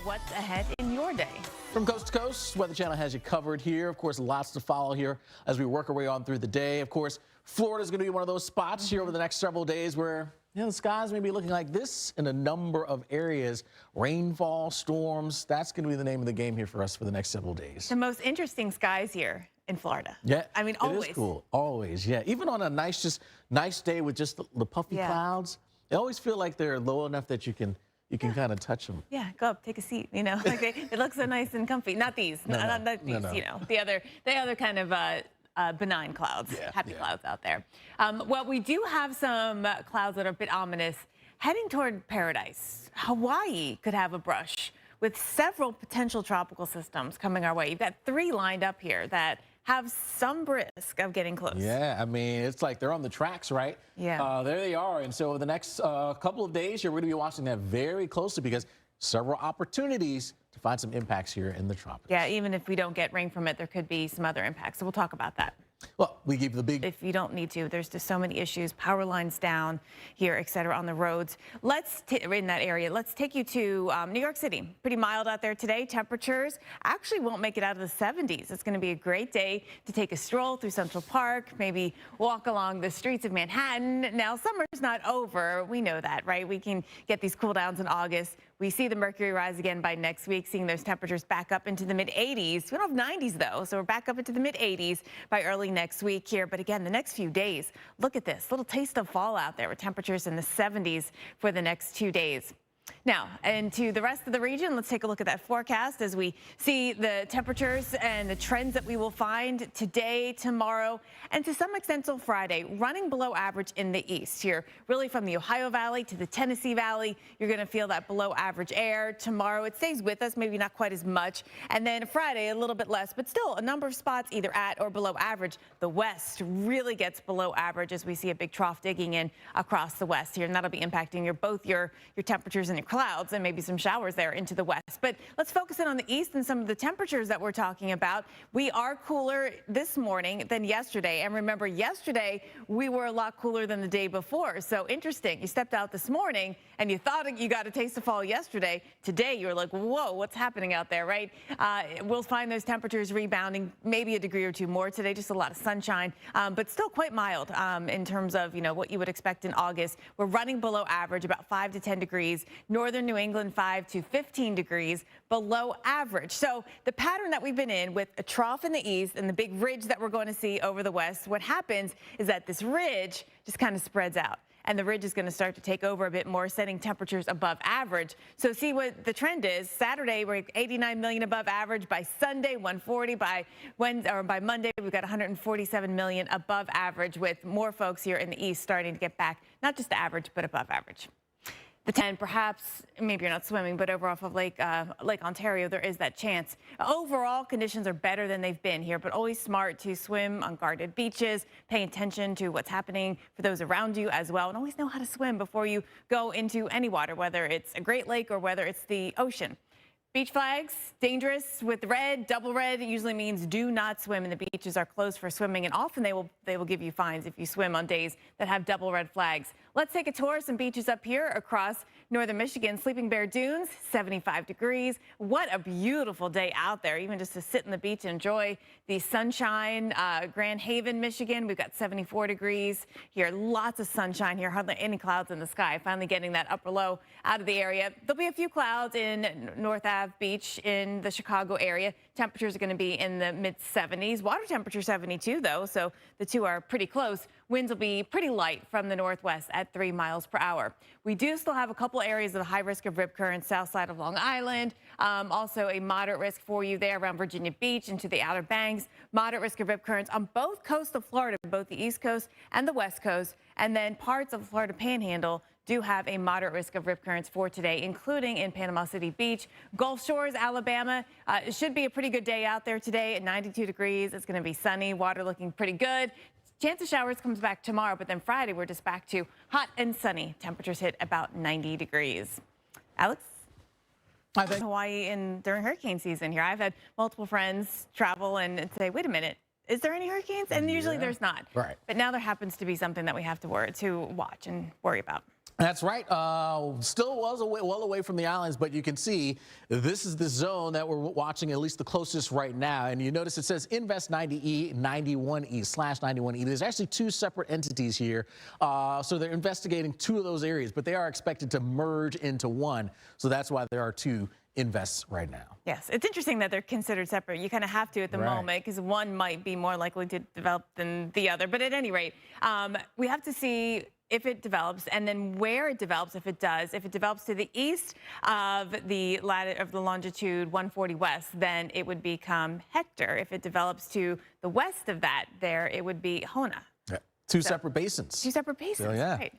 what's ahead in your day. From coast to coast, Weather Channel has you covered here. Of course, lots to follow here as we work our way on through the day. Of course, Florida is going to be one of those spots here over the next several days where the skies may be looking like this in a number of areas. Rainfall, storms, that's going to be the name of the game here for us for the next several days. The most interesting skies here in Florida. Yeah, I mean, always. It is cool, always, yeah. Even on a nice day with just the puffy clouds, they always feel like they're low enough that you can kind of touch them. Yeah, go up, take a seat. You know, like it looks so nice and comfy. Not these, not these. You know, the other kind of benign clouds, happy clouds out there. Well, we do have some clouds that are a bit ominous heading toward paradise. Hawaii could have a brush with several potential tropical systems coming our way. You've got 3 lined up here that have some risk of getting close. Yeah, I mean, it's like they're on the tracks, right? Yeah. There they are. And so the next couple of days, you're going to be watching that very closely because several opportunities to find some impacts here in the tropics. Yeah, even if we don't get rain from it, there could be some other impacts. So we'll talk about that. Well, we give the big... If you don't need to, there's just so many issues, power lines down here, et cetera, on the roads. In that area, let's take you to New York City. Pretty mild out there today. Temperatures actually won't make it out of the 70s. It's going to be a great day to take a stroll through Central Park, maybe walk along the streets of Manhattan. Now, summer's not over. We know that, right? We can get these cool downs in August. We see the mercury rise again by next week, seeing those temperatures back up into the mid-80s. We don't have 90s, though, so we're back up into the mid-80s by early next week here. But again, the next few days, look at this little taste of fall out there with temperatures in the 70s for the next 2 days. Now, and to the rest of the region, let's take a look at that forecast as we see the temperatures and the trends that we will find today, tomorrow, and to some extent till Friday, running below average in the east here. Really from the Ohio Valley to the Tennessee Valley, you're going to feel that below average air. Tomorrow, it stays with us, maybe not quite as much. And then Friday, a little bit less, but still a number of spots either at or below average. The west really gets below average as we see a big trough digging in across the west here, and that'll be impacting both your temperatures and your clouds and maybe some showers there into the west. But let's focus in on the east and some of the temperatures that we're talking about. We are cooler this morning than yesterday. And remember, yesterday we were a lot cooler than the day before. So interesting. You stepped out this morning and you thought you got a taste of fall yesterday. Today you're like, whoa, what's happening out there, right? We'll find those temperatures rebounding maybe a degree or 2 more today. Just a lot of sunshine, but still quite mild in terms of, what you would expect in August. We're running below average, about 5 to 10 degrees. Northern New England, 5 to 15 degrees below average. So the pattern that we've been in with a trough in the east and the big ridge that we're going to see over the west, what happens is that this ridge just kind of spreads out. And the ridge is going to start to take over a bit more, setting temperatures above average. So see what the trend is. Saturday, we're at 89 million above average. By Sunday, 140. By Monday, we've got 147 million above average, with more folks here in the east starting to get back, not just to average, but above average. The 10, perhaps, maybe you're not swimming, but over off of Lake Ontario, there is that chance. Overall, conditions are better than they've been here, but always smart to swim on guarded beaches, pay attention to what's happening for those around you as well, and always know how to swim before you go into any water, whether it's a Great Lake or whether it's the ocean. Beach flags, dangerous with red, double red. It usually means do not swim, and the beaches are closed for swimming, and often they will give you fines if you swim on days that have double red flags. Let's take a tour of some beaches up here across northern Michigan. Sleeping Bear Dunes, 75 degrees. What a beautiful day out there, even just to sit on the beach and enjoy the sunshine. Grand Haven, Michigan, we've got 74 degrees here. Lots of sunshine here, hardly any clouds in the sky. Finally getting that upper low out of the area. There'll be a few clouds in North Ave Beach in the Chicago area. Temperatures are going to be in the mid-70s. Water temperature 72, though, so the two are pretty close. Winds will be pretty light from the northwest at 3 miles per hour. We do still have a couple areas of high risk of rip currents south side of Long Island. Also a moderate risk for you there around Virginia Beach into the Outer Banks. Moderate risk of rip currents on both coasts of Florida, both the East Coast and the West Coast. And then parts of the Florida Panhandle do have a moderate risk of rip currents for today, including in Panama City Beach. Gulf Shores, Alabama. It should be a pretty good day out there today at 92 degrees. It's going to be sunny, water looking pretty good. Chance of showers comes back tomorrow, but then Friday we're just back to hot and sunny. Temperatures hit about 90 degrees. Alex? I think Hawaii during hurricane season here. I've had multiple friends travel and say, wait a minute, is there any hurricanes? And usually there's not. Right. But now there happens to be something that we have to watch and worry about. That's right. Still was well away from the islands, but you can see this is the zone that we're watching at least the closest right now. And you notice it says Invest 90E, 91E, slash 91E. There's actually two separate entities here. So they're investigating two of those areas, but they are expected to merge into one. So that's why there are two invests right now. Yes, it's interesting that they're considered separate. You kind of have to at the moment because one might be more likely to develop than the other. But at any rate, we have to see if it develops and then where it develops if it does. If it develops to the east of the longitude 140 west, then it would become Hector. If it develops to the west of that, there it would be Hona. Yeah. Two separate basins. Two separate basins. So, yeah. Right.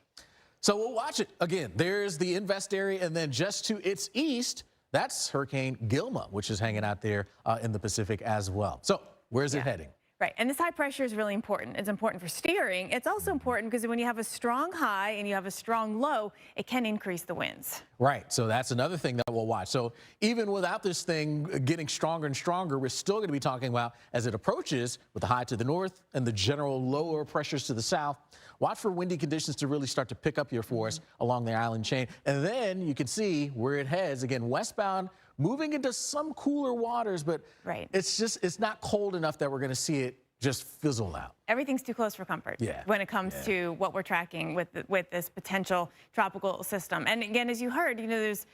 So we'll watch it again. There's the invest area, and then just to its east, that's Hurricane Gilma, which is hanging out there in the Pacific as well. So where's it heading? Right, and this high pressure is really important. It's important for steering. It's also important because when you have a strong high and you have a strong low, it can increase the winds. Right, so that's another thing that we'll watch. So even without this thing getting stronger and stronger, we're still going to be talking about as it approaches with the high to the north and the general lower pressures to the south. Watch for windy conditions to really start to pick up here for us along the island chain. And then you can see where it heads, again, westbound, moving into some cooler waters, but it's not cold enough that we're going to see it just fizzle out. Everything's too close for comfort when it comes to what we're tracking with this potential tropical system. And again, as you heard, you know, there's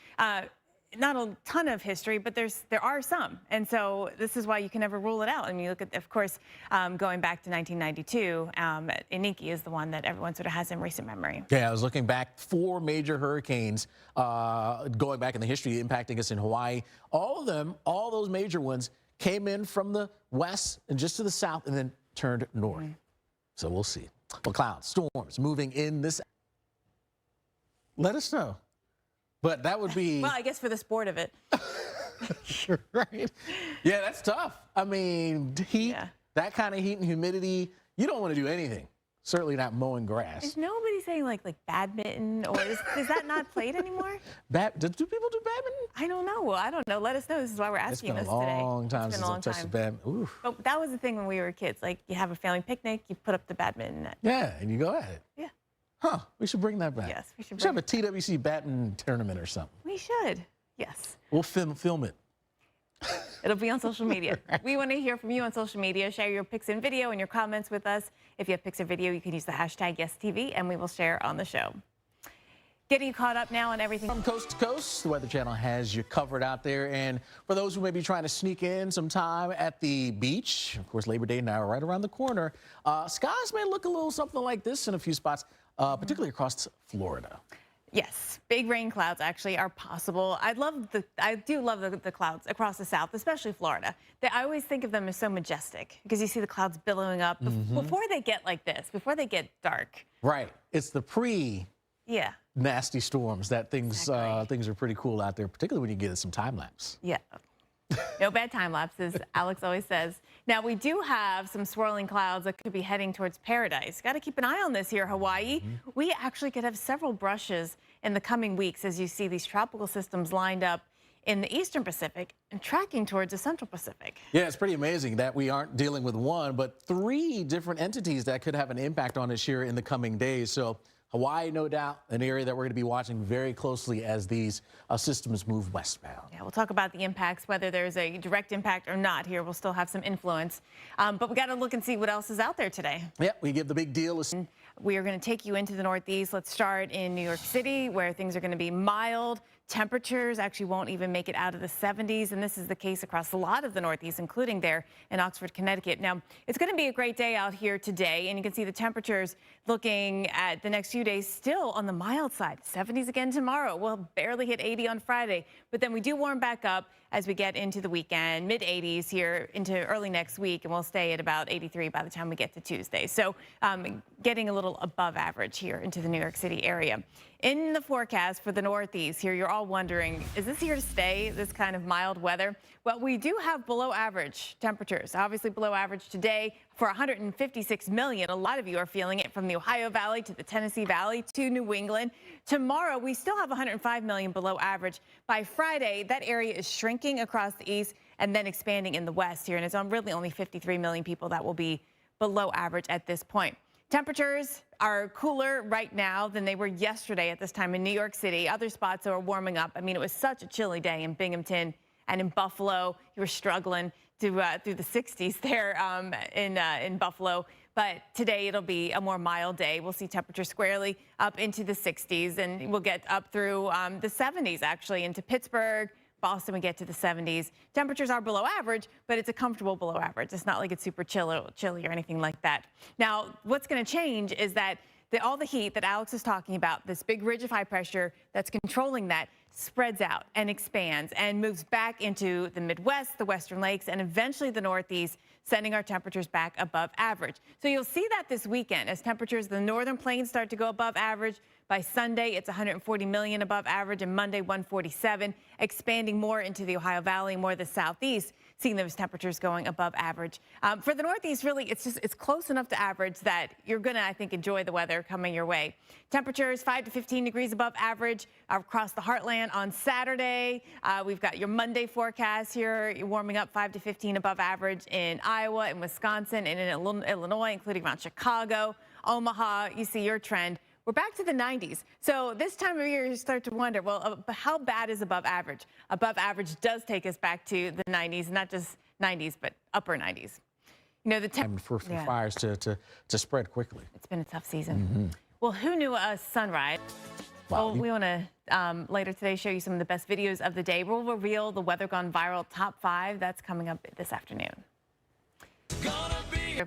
not a ton of history, but there are some. And so this is why you can never rule it out. I mean, you look at, of course, going back to 1992, Iniki is the one that everyone sort of has in recent memory. Yeah, I was looking back, 4 major hurricanes going back in the history impacting us in Hawaii. All of them, all those major ones came in from the west and just to the south and then turned north. So we'll see. Well, clouds, storms moving in this. Let us know. But that would be... Well, I guess for the sport of it. Right. Yeah, that's tough. I mean, heat, that kind of heat and humidity, you don't want to do anything. Certainly not mowing grass. Is nobody saying like badminton, or is that not played anymore? Do people do badminton? I don't know. Well, I don't know. Let us know. This is why we're asking this today. It's been a long time since I've touched the badminton. Oof. But that was the thing when we were kids. Like, you have a family picnic, you put up the badminton net. Yeah, and you go at it. Yeah. Huh, we should bring that back. Yes, we should have a TWC badminton tournament or something. We should, yes. We'll film it. It'll be on social media. We want to hear from you on social media. Share your pics and video and your comments with us. If you have pics or video, you can use the hashtag YesTV, and we will share on the show. Getting you caught up now on everything. From coast to coast, the Weather Channel has you covered out there. And for those who may be trying to sneak in some time at the beach, of course, Labor Day now right around the corner, skies may look a little something like this in a few spots. Particularly across Florida. Yes, big rain clouds actually are possible. I do love the clouds across the south, especially Florida. I always think of them as so majestic because you see the clouds billowing up before they get like this, before they get dark. Right. It's the nasty storms that things are pretty cool out there, particularly when you get some time lapse. Yeah. No bad time lapses, Alex always says. Now, we do have some swirling clouds that could be heading towards paradise. Got to keep an eye on this here, Hawaii. We actually could have several brushes in the coming weeks as you see these tropical systems lined up in the eastern Pacific and tracking towards the central Pacific. Yeah, it's pretty amazing that we aren't dealing with one, but 3 different entities that could have an impact on us here in the coming days. So Hawaii, no doubt, an area that we're going to be watching very closely as these systems move westbound. Yeah, we'll talk about the impacts, whether there's a direct impact or not here. We'll still have some influence. But we got to look and see what else is out there today. Yeah, we give the big deal. We are going to take you into the Northeast. Let's start in New York City, where things are going to be mild. Temperatures actually won't even make it out of the 70s, and this is the case across a lot of the Northeast, including there in Oxford, Connecticut. Now, it's going to be a great day out here today, and you can see the temperatures looking at the next few days still on the mild side. 70s again tomorrow. We'll barely hit 80 on Friday, but then we do warm back up as we get into the weekend, mid-80s here into early next week, and we'll stay at about 83 by the time we get to Tuesday. So getting a little above average here into the New York City area. In the forecast for the Northeast here, you're all wondering, is this here to stay, this kind of mild weather? Well, we do have below average temperatures, obviously below average today for 156 million. A lot of you are feeling it from the Ohio Valley to the Tennessee Valley to New England. Tomorrow, we still have 105 million below average. By Friday, that area is shrinking across the east and then expanding in the west here. And it's on really only 53 million people that will be below average at this point. Temperatures are cooler right now than they were yesterday at this time in New York City. Other spots are warming up. I mean, it was such a chilly day in Binghamton and in Buffalo. You were struggling through the 60s there in Buffalo. But today it'll be a more mild day. We'll see temperatures squarely up into the 60s, and we'll get up through the 70s actually into Pittsburgh. Boston, we get to the 70s. Temperatures are below average, but it's a comfortable below average. It's not like it's super chilly or anything like that. Now, what's going to change is that all the heat that Alex is talking about, this big ridge of high pressure that's controlling that, spreads out and expands and moves back into the Midwest, the Western Lakes, and eventually the Northeast, sending our temperatures back above average. So you'll see that this weekend as temperatures in the northern plains start to go above average. By Sunday, it's 140 million above average, and Monday, 147, expanding more into the Ohio Valley, more the southeast, seeing those temperatures going above average. For the Northeast, really, it's close enough to average that you're going to, I think, enjoy the weather coming your way. Temperatures 5 to 15 degrees above average across the heartland on Saturday. We've got your Monday forecast here. You're warming up 5 to 15 above average in Iowa and Wisconsin and in Illinois, including around Chicago, Omaha. You see your trend. We're back to the 90s. So this time of year, you start to wonder, well, how bad is above average? Above average does take us back to the 90s, not just 90s, but upper 90s. You know, the Time for fires to spread quickly. It's been a tough season. Well, who knew a sunrise? Wow. Well, we want to later today show you some of the best videos of the day. We'll reveal the weather gone viral top 5. That's coming up this afternoon.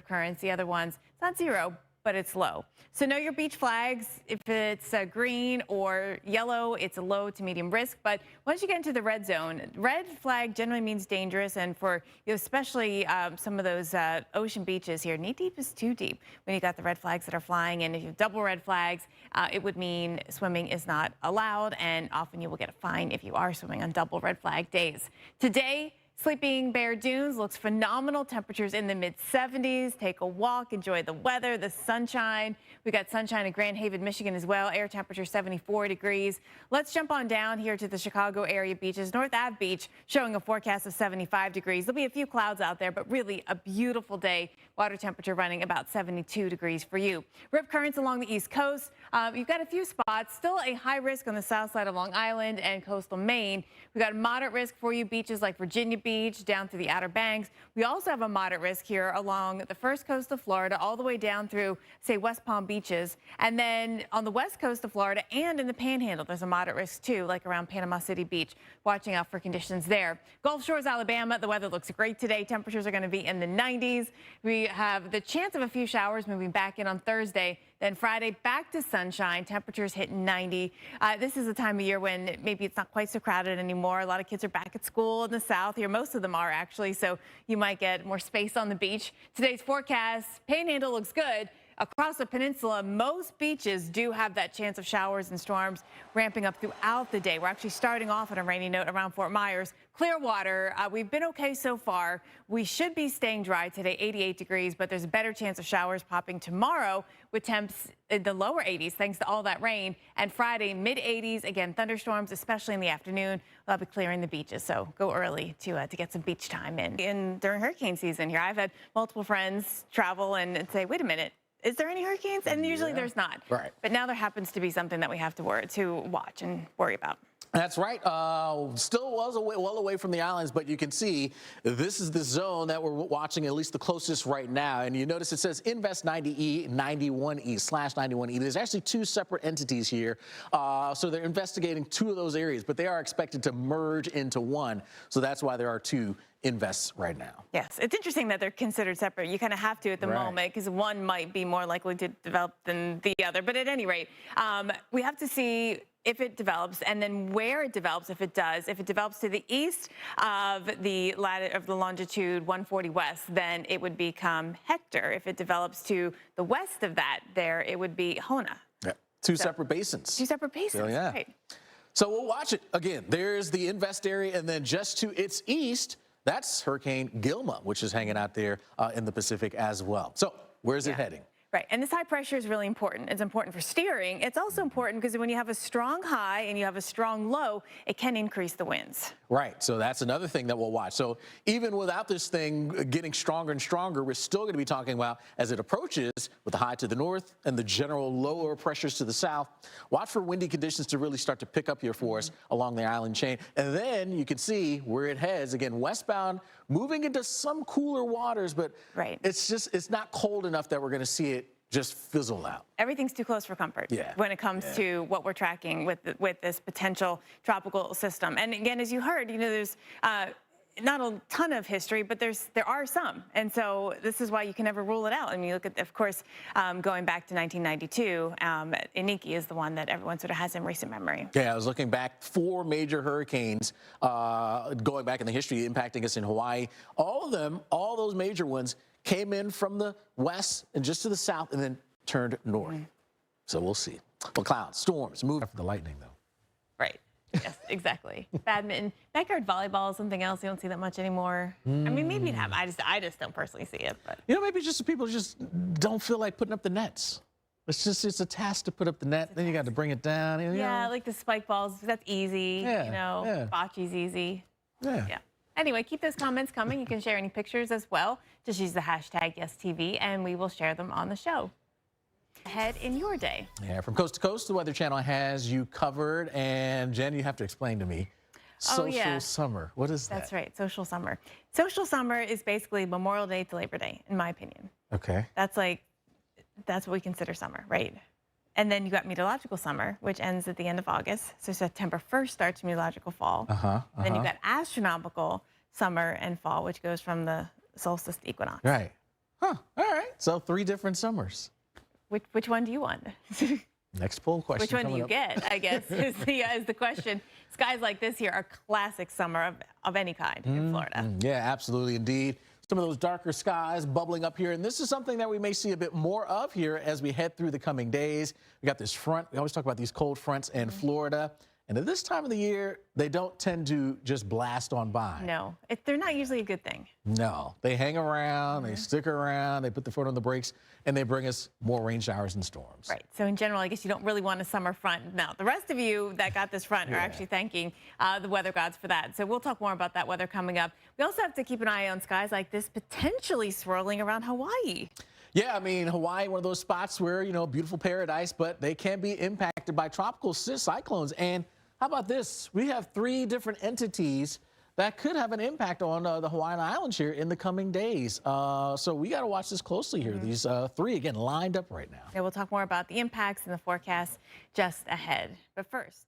Currents, the other ones, it's not zero, but it's low. So know your beach flags. If it's green or yellow, it's a low to medium risk. But once you get into the red zone, red flag generally means dangerous. And for especially some of those ocean beaches here, knee deep is too deep when you got the red flags that are flying. And if you have double red flags, it would mean swimming is not allowed. And often you will get a fine if you are swimming on double red flag days. Today, Sleeping Bear Dunes looks phenomenal. Temperatures in the mid-70s. Take a walk, enjoy the weather, the sunshine. We got sunshine in Grand Haven, Michigan as well. Air temperature 74 degrees. Let's jump on down here to the Chicago area beaches. North Ave Beach showing a forecast of 75 degrees. There'll be a few clouds out there, but really a beautiful day. Water temperature running about 72 degrees for you. Rip currents along the East Coast. You've got a few spots. Still a high risk on the south side of Long Island and coastal Maine. We've got a moderate risk for you. Beaches like Virginia Beach down through the Outer Banks. We also have a moderate risk here along the first coast of Florida all the way down through, say, West Palm Beaches. And then on the west coast of Florida and in the Panhandle, there's a moderate risk too, like around Panama City Beach. Watching out for conditions there. Gulf Shores, Alabama, the weather looks great today. Temperatures are going to be in the 90s. We have the chance of a few showers moving back in on Thursday. Then Friday, back to sunshine. Temperatures hit 90. This is a time of year when maybe it's not quite so crowded anymore. A lot of kids are back at school in the south here. Most of them are actually, so you might get more space on the beach. Today's forecast, Panhandle looks good. Across the peninsula, most beaches do have that chance of showers and storms ramping up throughout the day. We're actually starting off on a rainy note around Fort Myers. Clearwater, we've been okay so far. We should be staying dry today, 88 degrees, but there's a better chance of showers popping tomorrow with temps in the lower 80s thanks to all that rain. And Friday, mid 80s, again, thunderstorms, especially in the afternoon. They'll be clearing the beaches, so go early to get some beach time in during hurricane season here. I've had multiple friends travel and say, wait a mintle. Is there any hurricanes? And usually there's not. Right. But now there happens to be something that we have to watch and worry about. That's right. Still was well away from the islands, but you can see this is the zone that we're watching at least the closest right now. And you notice it says Invest 90E, 91E, /91E. There's actually two separate entities here. So they're investigating two of those areas, but they are expected to merge into one. So that's why there are two invests right now. Yes, it's interesting that they're considered separate. You kind of have to at the moment because one might be more likely to develop than the other. But at any rate, we have to see if it develops and then where it develops if it does. If it develops to the east of the longitude 140 west, then it would become Hector. If it develops to the west of that, there it would be Hona. Yeah. Two separate basins. Two separate basins. So, yeah. Right. So we'll watch it again. There's the invest area, and then just to its east, that's Hurricane Gilma, which is hanging out there in the Pacific as well. So where's it heading? Right, and this high pressure is really important. It's important for steering. It's also important because when you have a strong high and you have a strong low, it can increase the winds. Right, so that's another thing that we'll watch. So even without this thing getting stronger and stronger, we're still going to be talking about as it approaches with the high to the north and the general lower pressures to the south. Watch for windy conditions to really start to pick up here for us along the island chain. And then you can see where it heads, again, westbound, moving into some cooler waters, but it's not cold enough that we're going to see it just fizzle out. Everything's too close for comfort when it comes to what we're tracking with this potential tropical system. And again, as you heard, there's not a ton of history, but there are some. And so this is why you can never rule it out. I mean, you look at, of course, going back to 1992, Iniki is the one that everyone sort of has in recent memory. Yeah, I was looking back, 4 major hurricanes going back in the history impacting us in Hawaii. All of them, all those major ones, came in from the west and just to the south and then turned north. So we'll see. Well, clouds, storms, move for the lightning, though. Right. Yes, exactly. Badminton, backyard volleyball is something else you don't see that much anymore. I mean, maybe you'd have. I just don't personally see it. But maybe just people just don't feel like putting up the nets. It's a task to put up the net. Then you got to bring it down. Yeah, like the spike balls. That's easy. Bocce's easy. Yeah. Anyway, keep those comments coming. You can share any pictures as well. Just use the hashtag YesTV, and we will share them on the show. Ahead in your day. Yeah, from coast to coast, the Weather Channel has you covered. And Jen, you have to explain to me. Social summer. What is that? That's right, social summer. Social summer is basically Memorial Day to Labor Day, in my opinion. Okay. That's what we consider summer, right? And then you got meteorological summer, which ends at the end of August. So September 1st starts meteorological fall. Then you got astronomical summer and fall, which goes from the solstice to equinox. Right. Huh. All right. So 3 different summers. Which one do you want? Next poll question. Which one do you get, I guess, is the question. Skies like this here are classic summer of any kind in Florida. Yeah, absolutely, indeed. Some of those darker skies bubbling up here. And this is something that we may see a bit more of here as we head through the coming days. We got this front. We always talk about these cold fronts in Florida. And at this time of the year, they don't tend to just blast on by. No, they're not usually a good thing. No, they hang around, they stick around, they put the foot on the brakes, and they bring us more rain showers and storms. Right. So in general, I guess you don't really want a summer front. Now, the rest of you that got this front are actually thanking the weather gods for that. So we'll talk more about that weather coming up. We also have to keep an eye on skies like this potentially swirling around Hawaii. Yeah, I mean, Hawaii, one of those spots where, beautiful paradise, but they can be impacted by tropical cyclones. And how about this? We have 3 different entities that could have an impact on the Hawaiian Islands here in the coming days. So we got to watch this closely here. These 3, again, lined up right now. Yeah, we'll talk more about the impacts and the forecast just ahead. But first.